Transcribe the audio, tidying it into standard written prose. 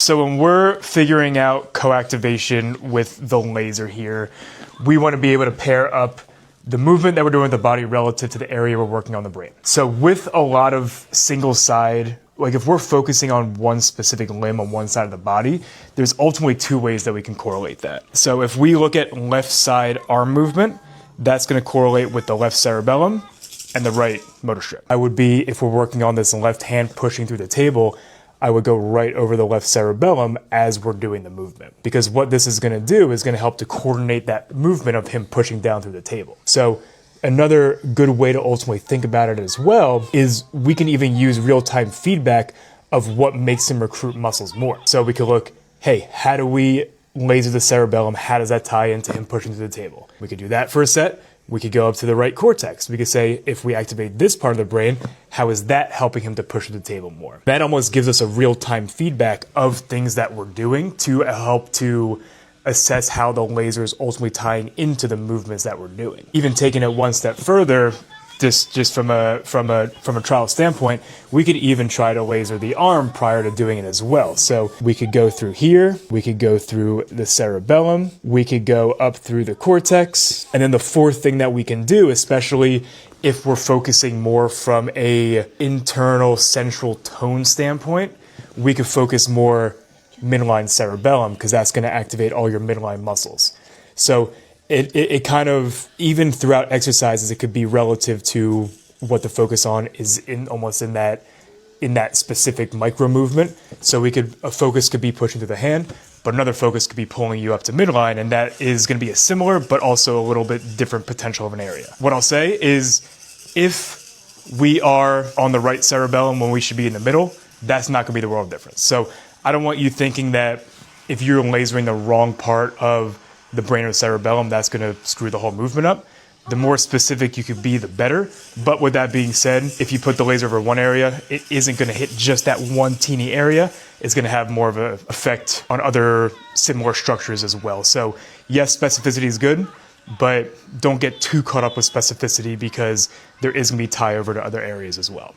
So when we're figuring out co-activation with the laser here, we want to be able to pair up the movement that we're doing with the body relative to the area we're working on the brain. So with a lot of single side, like if we're focusing on one specific limb on one side of the body, there's ultimately two ways that we can correlate that. So if we look at left side arm movement, that's going to correlate with the left cerebellum and the right motor strip. I would be, if we're working on this left hand pushing through the table, I would go right over the left cerebellum as we're doing the movement. Because what this is going to do is going to help to coordinate that movement of him pushing down through the table. So another good way to ultimately think about it as well is we can even use real-time feedback of what makes him recruit muscles more. So we could look, hey, how do we laser the cerebellum? How does that tie into him pushing through the table? We could do that for a set. We could go up to the right cortex. We could say, if we activate this part of the brain, how is that helping him to push to the table more? That almost gives us a real-time feedback of things that we're doing to help to assess how the laser is ultimately tying into the movements that we're doing. Even taking it one step further, just from a trial standpoint, we could even try to laser the arm prior to doing it as well. So we could go through here, we could go through the cerebellum, we could go up through the cortex, and then the fourth thing that we can do, especially if we're focusing more from a internal central tone standpoint, we could focus more midline cerebellum because that's going to activate all your midline muscles. So it kind of, even throughout exercises, it could be relative to what the focus on is in that specific micro movement. So a focus could be pushing through the hand, but another focus could be pulling you up to midline, and that is going to be a similar but also a little bit different potential of an area. What I'll say is if we are on the right cerebellum when we should be in the middle, that's not going to be the world of difference. So I don't want you thinking that if you're lasering the wrong part of the brain or cerebellum, that's going to screw the whole movement up. The more specific you could be, the better. But with that being said, if you put the laser over one area, it isn't going to hit just that one teeny area. It's going to have more of an effect on other similar structures as well. So yes, specificity is good, but don't get too caught up with specificity because there is going to be tie over to other areas as well.